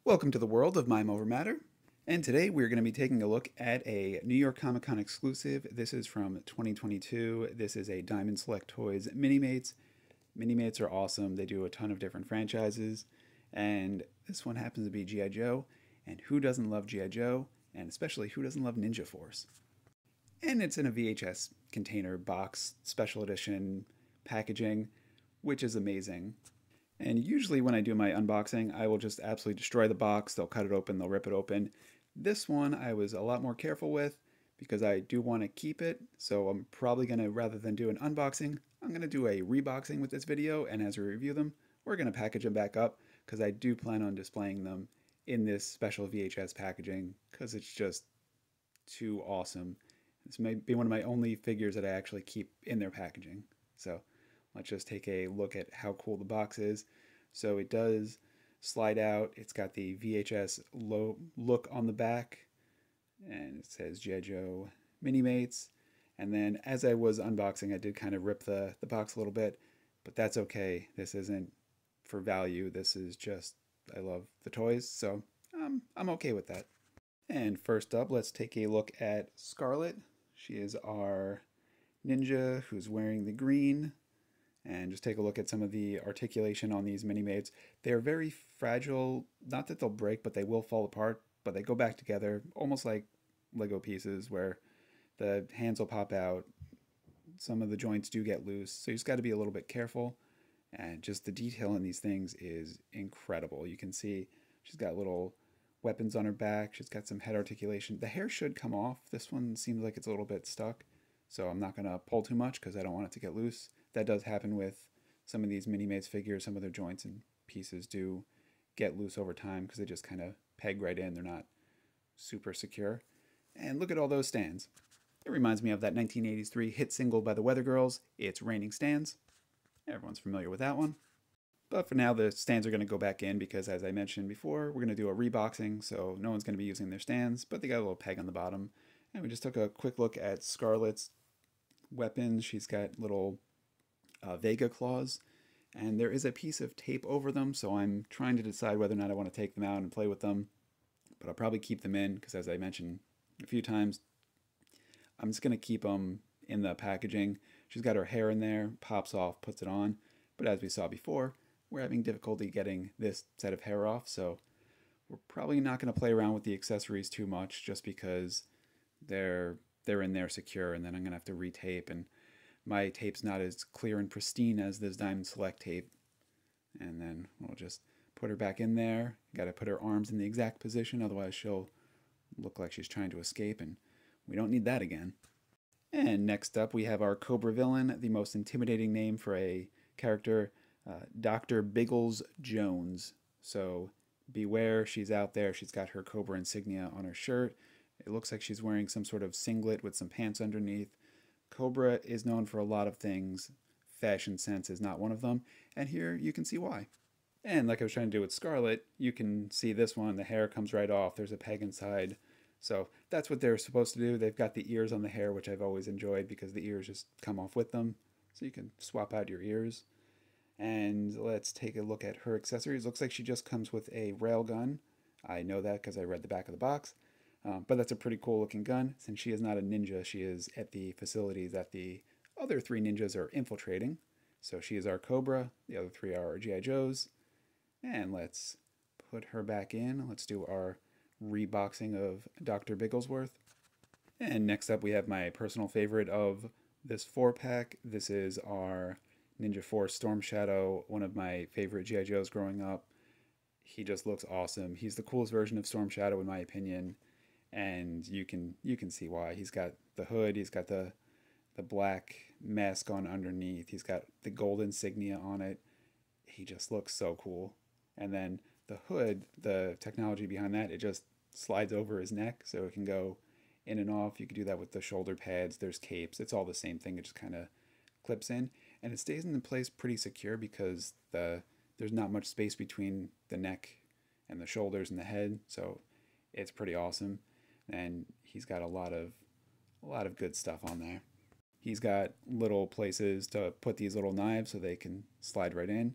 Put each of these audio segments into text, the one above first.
Welcome to the world of Mime Over Matter, and today we're going to be taking a look at a New York Comic Con exclusive. This is from 2022. This is a Diamond Select Toys Minimates. Minimates are awesome. They do a ton of different franchises, and this one happens to be G.I. Joe. And who doesn't love G.I. Joe? And especially who doesn't love Ninja Force? And it's in a VHS container box, special edition packaging, which is amazing. And usually when I do my unboxing, I will just absolutely destroy the box. They'll cut it open, they'll rip it open. This one I was a lot more careful with because I do want to keep it. So I'm probably going to, rather than do an unboxing, I'm going to do a reboxing with this video. And as we review them, we're going to package them back up because I do plan on displaying them in this special VHS packaging because it's just too awesome. This may be one of my only figures that I actually keep in their packaging. So let's just take a look at how cool the box is. So it does slide out. It's got the VHS look on the back, and it says G.I. Joe Minimates. And then as I was unboxing, I did kind of rip the box a little bit, but that's okay. This isn't for value. This is just, I love the toys, so I'm okay with that. And first up, let's take a look at Scarlet. She is our ninja who's wearing the green. And just take a look at some of the articulation on these Minimates. They're very fragile, not that they'll break, but they will fall apart, but they go back together, almost like Lego pieces where the hands will pop out. Some of the joints do get loose, so you just got to be a little bit careful. And just the detail in these things is incredible. You can see she's got little weapons on her back. She's got some head articulation. The hair should come off. This one seems like it's a little bit stuck, so I'm not going to pull too much because I don't want it to get loose. That does happen with some of these Minimates figures. Some of their joints and pieces do get loose over time because they just kind of peg right in. They're not super secure. And look at all those stands. It reminds me of that 1983 hit single by the Weather Girls, It's Raining Stands. Everyone's familiar with that one. But for now, the stands are going to go back in because, as I mentioned before, we're going to do a reboxing, so no one's going to be using their stands, but they got a little peg on the bottom. And we just took a quick look at Scarlet's weapons. She's got little Vega claws, and there is a piece of tape over them, so I'm trying to decide whether or not I want to take them out and play with them, but I'll probably keep them in because, as I mentioned a few times, I'm just going to keep them in the packaging. She's got her hair in there, pops off, puts it on, but as we saw before, we're having difficulty getting this set of hair off, so we're probably not going to play around with the accessories too much just because they're in there secure, and then I'm going to have to retape, and my tape's not as clear and pristine as this Diamond Select tape. And then we'll just put her back in there. Got to put her arms in the exact position, otherwise she'll look like she's trying to escape, and we don't need that again. And next up we have our Cobra villain, the most intimidating name for a character, Dr. Biggles Jones. So beware, she's out there. She's got her Cobra insignia on her shirt. It looks like she's wearing some sort of singlet with some pants underneath. Cobra is known for a lot of things. Fashion sense is not one of them, and here you can see why. And like I was trying to do with Scarlet, you can see this one, the hair comes right off, there's a peg inside. So that's what they're supposed to do. They've got the ears on the hair, which I've always enjoyed because the ears just come off with them. So you can swap out your ears. And let's take a look at her accessories. Looks like she just comes with a rail gun. I know that because I read the back of the box. But that's a pretty cool looking gun. Since she is not a ninja, she is at the facility that the other three ninjas are infiltrating. So she is our Cobra, the other three are our G.I. Joes. And let's put her back in. Let's do our reboxing of Dr. Bigglesworth. And next up we have my personal favorite of this 4-pack. This is our Ninja Force Storm Shadow, one of my favorite G.I. Joes growing up. He just looks awesome. He's the coolest version of Storm Shadow in my opinion. And you can see why. He's got the hood, he's got the black mask on underneath, he's got the gold insignia on it. He just looks so cool. And then the hood, the technology behind that, it just slides over his neck so it can go in and off. You can do that with the shoulder pads, there's capes, it's all the same thing, it just kind of clips in. And it stays in place pretty secure because there's not much space between the neck and the shoulders and the head, so it's pretty awesome. And he's got a lot of good stuff on there. He's got little places to put these little knives so they can slide right in.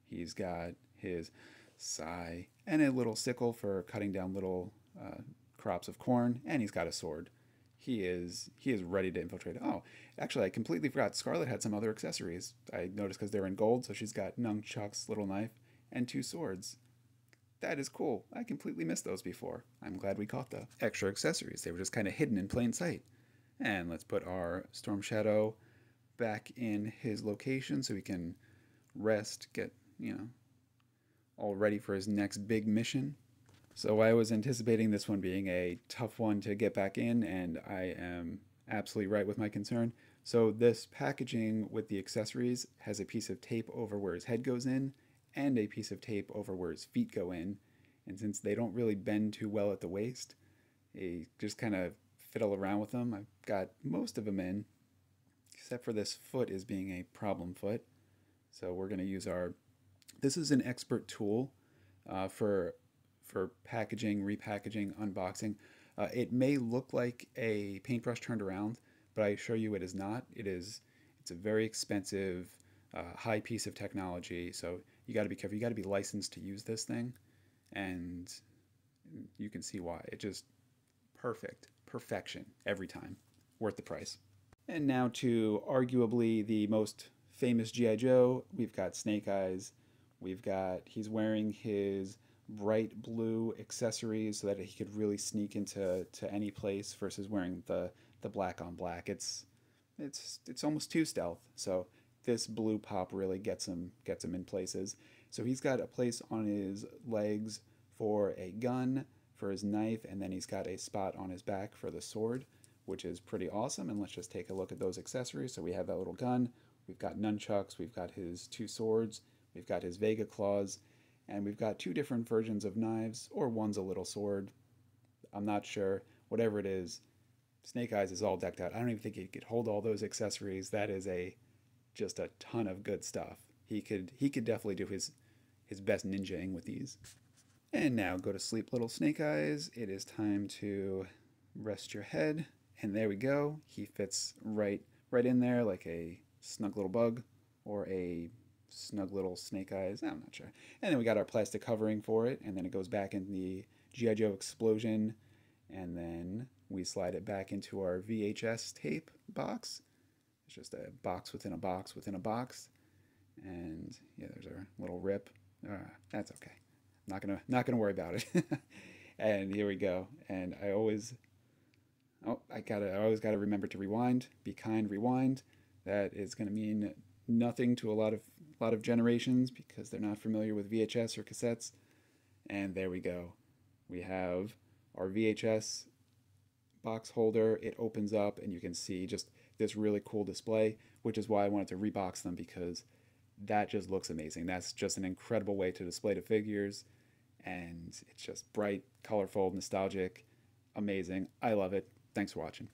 He's got his Sigh. And a little sickle for cutting down little crops of corn, and he's got a sword. He is ready to infiltrate. Oh, actually, I completely forgot. Scarlet had some other accessories. I noticed because they're in gold, so she's got nunchucks, little knife, and two swords. That is cool. I completely missed those before. I'm glad we caught the extra accessories. They were just kind of hidden in plain sight. And let's put our Storm Shadow back in his location so he can rest, get, all ready for his next big mission. So I was anticipating this one being a tough one to get back in, and I am absolutely right with my concern. So this packaging with the accessories has a piece of tape over where his head goes in and a piece of tape over where his feet go in. And since they don't really bend too well at the waist, I just kind of fiddle around with them. I've got most of them in, except for this foot is being a problem foot. So we're going to use our, this is an expert tool for packaging, repackaging, unboxing. It may look like a paintbrush turned around, but I assure you it is not. It's a very expensive, high piece of technology. So you got to be careful. You got to be licensed to use this thing, and you can see why. It just perfection every time, worth the price. And now to arguably the most famous GI Joe, we've got Snake Eyes. He's wearing his bright blue accessories so that he could really sneak into any place versus wearing the black on black. It's almost too stealth. So this blue pop really gets him in places. So he's got a place on his legs for a gun, for his knife, and then he's got a spot on his back for the sword, which is pretty awesome. And let's just take a look at those accessories. So we have that little gun, we've got nunchucks, we've got his two swords, we've got his Vega claws, and we've got two different versions of knives, or one's a little sword. I'm not sure. Whatever it is, Snake Eyes is all decked out. I don't even think he could hold all those accessories. That is just a ton of good stuff. He could definitely do his best ninjaing with these. And now go to sleep, little Snake Eyes. It is time to rest your head. And there we go. He fits right in there like a snug little bug or a snug little Snake Eyes. I'm not sure. And then we got our plastic covering for it, and then it goes back in the GI Joe explosion, and then we slide it back into our VHS tape box. It's just a box within a box within a box, and yeah, there's our little rip. That's okay. Not gonna worry about it. And here we go. And I always gotta remember to rewind. Be kind, rewind. That is gonna mean nothing to a lot of generations because they're not familiar with VHS or cassettes. And there we go. We have our VHS box holder. It opens up and you can see just this really cool display, which is why I wanted to rebox them, because that just looks amazing. That's just an incredible way to display the figures, and it's just bright, colorful, nostalgic, amazing. I love it. Thanks for watching.